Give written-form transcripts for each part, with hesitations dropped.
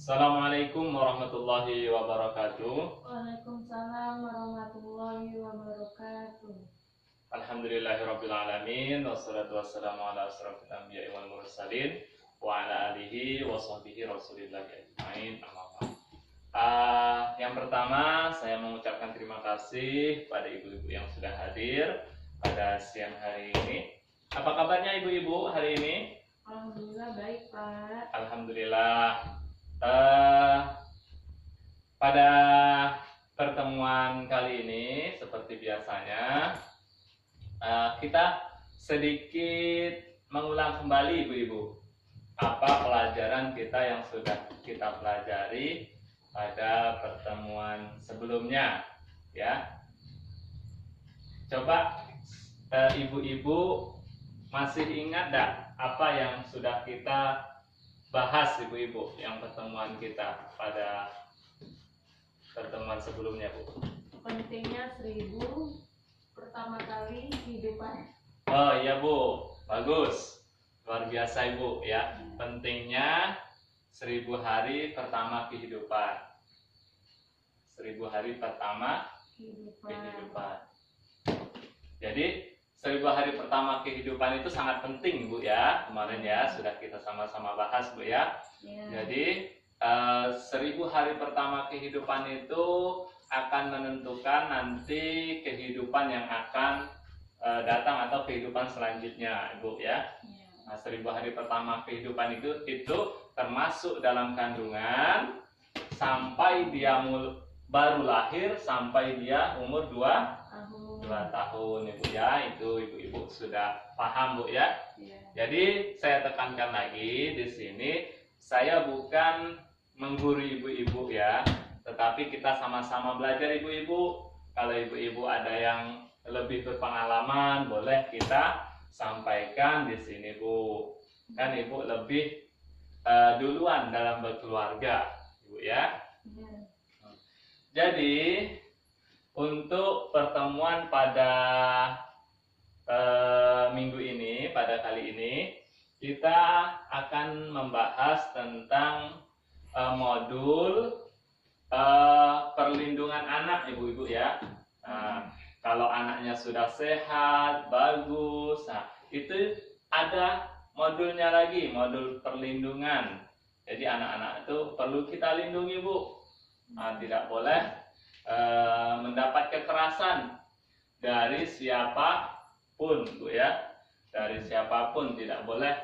Assalamualaikum warahmatullahi wabarakatuh. Waalaikumsalam warahmatullahi wabarakatuh. Alhamdulillahirrabbilalamin. Wassalatu wassalamu ala asrafil anbiya'i wal mursalin wa ala alihi wa sahbihi rasulillahi ajma'in. Yang pertama, saya mengucapkan terima kasih pada ibu-ibu yang sudah hadir pada siang hari ini. Apa kabarnya ibu-ibu hari ini? Alhamdulillah baik, Pak. Alhamdulillah. Pada pertemuan kali ini, seperti biasanya, kita sedikit mengulang kembali ibu-ibu apa pelajaran kita yang sudah kita pelajari pada pertemuan sebelumnya, ya. Coba ibu-ibu masih ingat tak apa yang sudah kita bahas ibu-ibu yang pertemuan kita pada pertemuan sebelumnya, Bu? Pentingnya 1000 pertama kali kehidupan. Oh iya, Bu, bagus, luar biasa ibu ya. Pentingnya 1000 hari pertama kehidupan. 1000 hari pertama kehidupan. Jadi 1000 hari pertama kehidupan itu sangat penting, Bu, ya. Kemarin ya sudah kita sama-sama bahas, Bu, ya. Jadi 1000 hari pertama kehidupan itu akan menentukan nanti kehidupan yang akan datang atau kehidupan selanjutnya, Ibu, ya. Nah, 1000 hari pertama kehidupan itu termasuk dalam kandungan sampai dia baru lahir sampai dia umur 2 tahun, Ibu, ya. Itu ibu-ibu sudah paham, Bu, ya. Jadi saya tekankan lagi di sini, saya bukan menggurui ibu-ibu, ya, tetapi kita sama-sama belajar, ibu-ibu. Kalau ibu-ibu ada yang lebih berpengalaman, boleh kita sampaikan di sini, Bu. Kan ibu lebih duluan dalam berkeluarga, Ibu, ya. Jadi untuk pertemuan pada minggu ini, pada kali ini, kita akan membahas tentang modul perlindungan anak, ibu-ibu, ya. Kalau anaknya sudah sehat, bagus, nah itu ada modulnya lagi, modul perlindungan. Jadi anak-anak itu perlu kita lindungi, Bu. Tidak boleh mendapat kekerasan dari siapapun, Bu, ya. Dari siapapun tidak boleh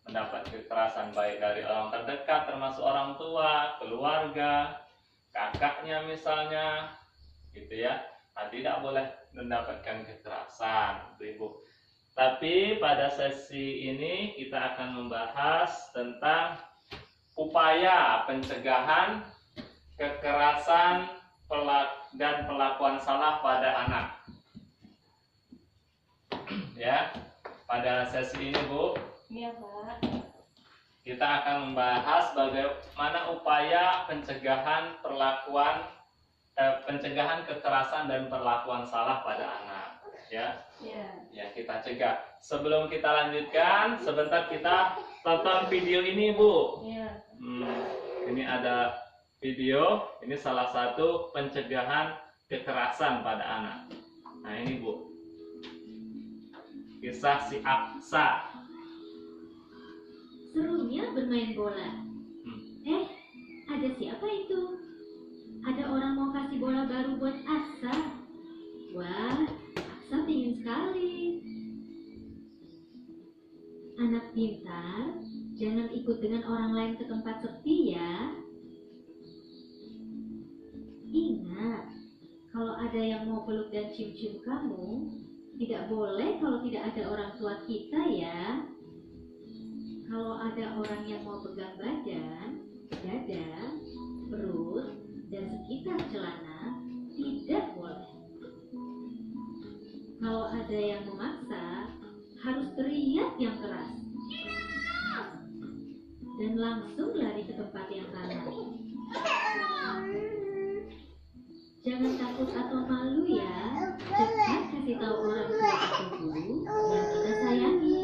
mendapat kekerasan, baik dari orang terdekat termasuk orang tua, keluarga, kakaknya misalnya, gitu ya. Nah, tidak boleh mendapatkan kekerasan, Ibu. Tapi pada sesi ini kita akan membahas tentang upaya pencegahan kekerasan dan perlakuan salah pada anak, ya. Pada sesi ini, Bu, Iya, Pak. kita akan membahas bagaimana upaya pencegahan kekerasan dan perlakuan salah pada anak, ya. Ya, kita cegah. Sebelum kita lanjutkan, sebentar kita tonton video ini, Bu. Ini ada video, ini salah satu pencegahan kekerasan pada anak. Nah, ini, Bu, kisah si Aksa. Serunya bermain bola. Ada siapa itu? Ada orang mau kasih bola baru buat Aksa. Wah, Aksa pingin sekali. Anak pintar, jangan ikut dengan orang lain ke tempat sepi, ya. Ingat, kalau ada yang mau peluk dan cium-cium kamu, tidak boleh kalau tidak ada orang tua kita, ya. Kalau ada orang yang mau pegang badan, dada, perut, dan sekitar celana, tidak boleh. Kalau ada yang memaksa, harus teriak yang keras. Dan langsung lari ke tempat yang aman. Jangan takut atau malu, ya. Cepat kasih tahu orang tua atau guru yang kita sayangi.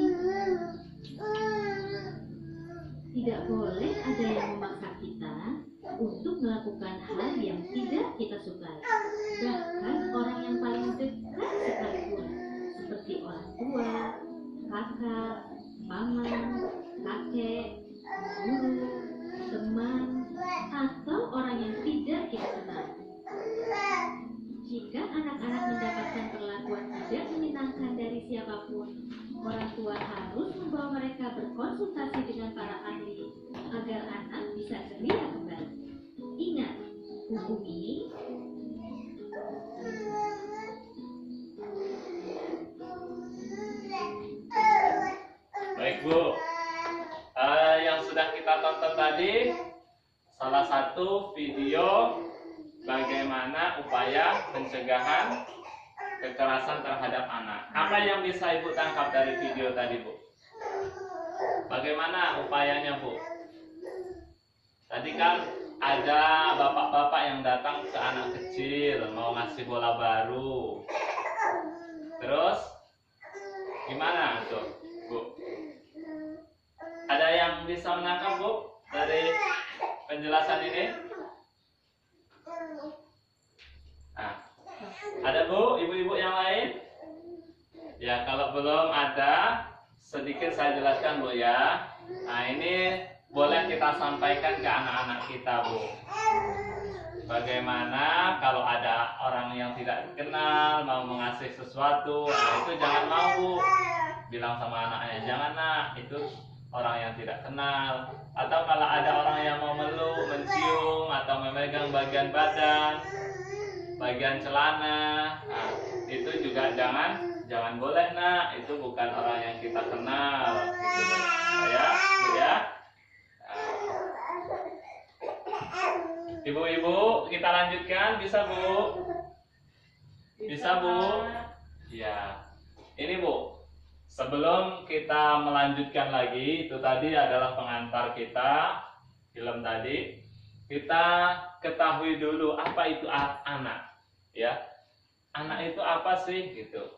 Tidak boleh ada yang memaksa kita melakukan hal yang tidak kita sukai. Bahkan orang yang paling dekat sekalipun, seperti orang tua, kakak, paman, kakek, guru, teman, atau orang yang tidak kita kenal. Jika anak-anak mendapatkan perlakuan tidak menyenangkan dari siapapun, orang tua harus membawa mereka berkonsultasi dengan para ahli agar anak bisa ceria kembali. Ingat, hubungi Baik Bu, yang sudah kita tonton tadi salah satu video bagaimana upaya pencegahan kekerasan terhadap anak. Apa yang bisa Ibu tangkap dari video tadi Bu? Bagaimana upayanya Bu? Tadi kan ada bapak-bapak yang datang ke anak kecil mau ngasih bola baru. Terus gimana tuh Bu? Ada yang bisa menangkap Bu dari penjelasan ini? Nah, ada Bu, ibu-ibu yang lain? Ya, kalau belum ada, sedikit saya jelaskan Bu ya. Nah, ini boleh kita sampaikan ke anak-anak kita Bu. Bagaimana kalau ada orang yang tidak dikenal mau mengasih sesuatu, nah itu jangan mau Bu. Bilang sama anaknya, jangan nak, itu orang yang tidak kenal. Atau kalau ada orang yang mau meluk, mencium, atau memegang bagian badan, bagian celana, nah, itu juga jangan boleh nak, itu bukan orang yang kita kenal, gitu ya, Bu ya. Ibu-ibu, kita lanjutkan, bisa Bu? Bisa Bu? Ya, ini Bu. Sebelum kita melanjutkan lagi, itu tadi adalah pengantar kita, film tadi. Kita ketahui dulu apa itu anak, ya. Anak itu apa sih, gitu.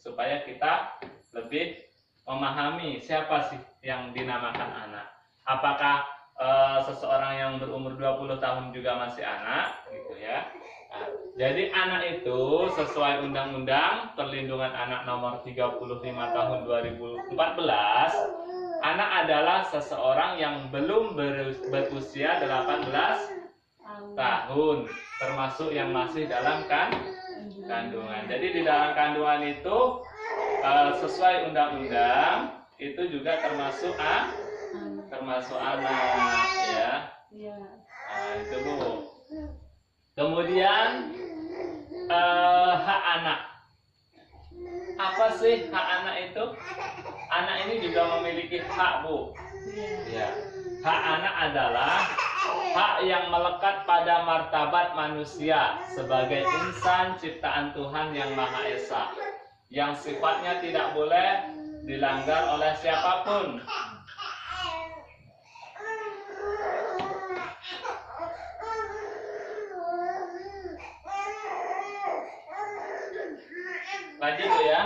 Supaya kita lebih memahami siapa sih yang dinamakan anak. Apakah seseorang yang berumur 20 tahun juga masih anak, gitu ya. Nah, jadi anak itu sesuai Undang-Undang Perlindungan Anak Nomor 35 Tahun 2014, anak adalah seseorang yang belum berusia 18 tahun, termasuk yang masih dalam kandungan. Jadi di dalam kandungan itu sesuai undang-undang itu juga termasuk anak, ya. Nah, itu Bu. Kemudian hak anak. Apa sih hak anak itu? Anak ini juga memiliki hak Bu. Ya. Hak anak adalah hak yang melekat pada martabat manusia sebagai insan ciptaan Tuhan yang Maha Esa, yang sifatnya tidak boleh dilanggar oleh siapapun. Lanjut Bu ya.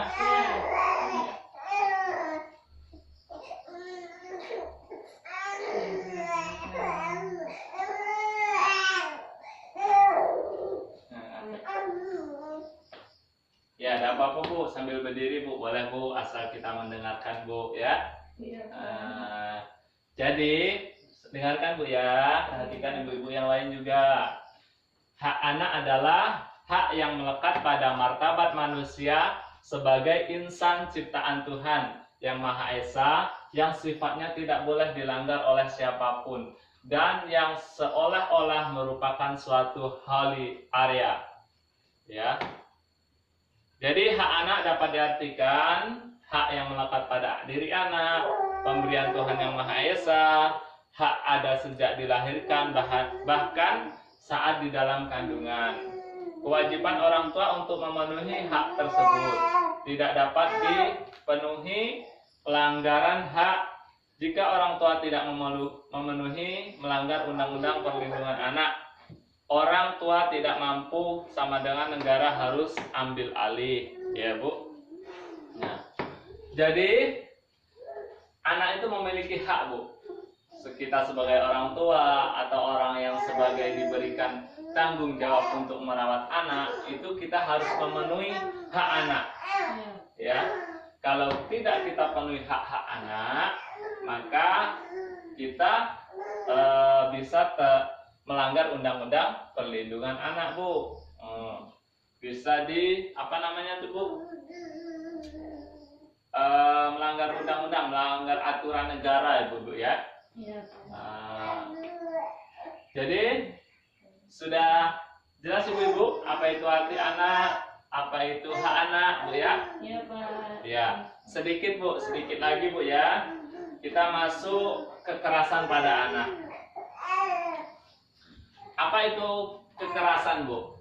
Ya, ada apa-apa Bu, sambil berdiri Bu, boleh Bu, asal kita mendengarkan Bu ya. Jadi dengarkan Bu ya, perhatikan ibu-ibu yang lain juga. Hak anak adalah hak yang melekat pada martabat manusia sebagai insan ciptaan Tuhan yang Maha Esa, yang sifatnya tidak boleh dilanggar oleh siapapun dan yang seolah-olah merupakan suatu holy area. Ya. Jadi hak anak dapat diartikan hak yang melekat pada diri anak, pemberian Tuhan yang Maha Esa, hak ada sejak dilahirkan, bahkan saat di dalam kandungan. Kewajiban orang tua untuk memenuhi hak tersebut tidak dapat dipenuhi pelanggaran hak jika orang tua tidak memenuhi melanggar Undang-Undang Perlindungan Anak. Orang tua tidak mampu sama dengan negara harus ambil alih, ya Bu. Nah, jadi anak itu memiliki hak Bu kita sebagai orang tua atau orang yang sebagai diberikan tanggung jawab untuk merawat anak, itu kita harus memenuhi hak anak. Ya, kalau tidak kita penuhi hak-hak anak, maka kita bisa melanggar undang-undang perlindungan anak, Bu. Bisa di apa namanya tuh, Bu? Melanggar undang-undang, melanggar aturan negara, Bu ya. Iya, Pak. Jadi sudah jelas Ibu, apa itu arti anak, apa itu hak anak, Bu ya? Iya, Pak. Ya, sedikit Bu, sedikit lagi Bu ya. Kita masuk kekerasan pada anak. Apa itu kekerasan, Bu?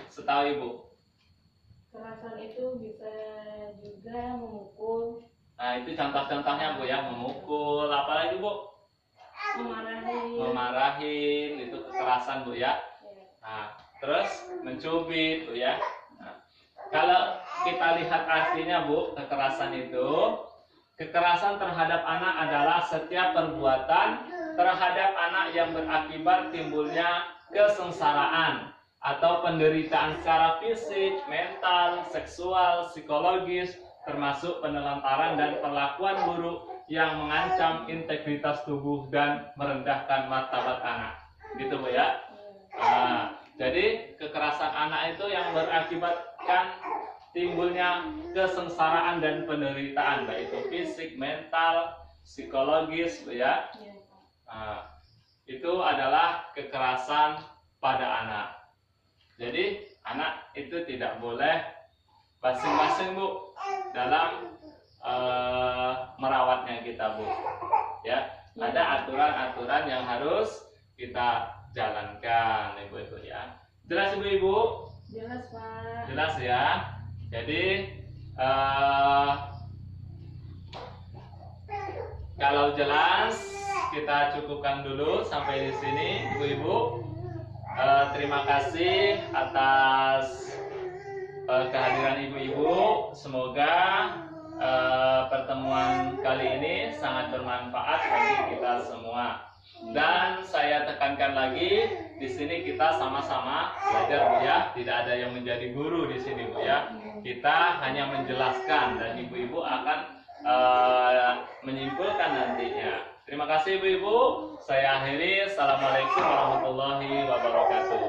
Setahu Ibu. Kekerasan itu bisa juga memukul, Nah, itu contoh-contohnya Bu ya, memukul, apalagi Bu? memarahi. Memarahin, itu kekerasan Bu ya. Ya. Nah, terus mencubit Bu ya. Nah, kalau kita lihat artinya Bu, kekerasan itu, kekerasan terhadap anak adalah setiap perbuatan terhadap anak yang berakibat timbulnya kesengsaraan atau penderitaan secara fisik, mental, seksual, psikologis, termasuk penelantaran dan perlakuan buruk yang mengancam integritas tubuh dan merendahkan martabat anak. Gitu Bu ya. Nah, jadi kekerasan anak itu yang berakibatkan timbulnya kesengsaraan dan penderitaan, baik itu fisik, mental, psikologis Bu ya. Iya, Pak. Nah, itu adalah kekerasan pada anak. Jadi anak itu tidak boleh basing-basing Bu dalam merawatnya kita Bu. Ya, ada aturan-aturan yang harus kita jalankan Ibu-ibu ya. Jelas Ibu-ibu? Jelas, Pak. Jelas ya. Jadi kalau jelas kita cukupkan dulu sampai di sini Ibu-ibu. Terima kasih atas kehadiran ibu-ibu. Semoga pertemuan kali ini sangat bermanfaat bagi kita semua. Dan saya tekankan lagi, di sini kita sama-sama belajar Bu ya. Tidak ada yang menjadi guru di sini Bu ya. Kita hanya menjelaskan dan ibu-ibu akan menyimpulkan nantinya. Terima kasih ibu-ibu. Saya akhiri. Assalamualaikum warahmatullahi wabarakatuh.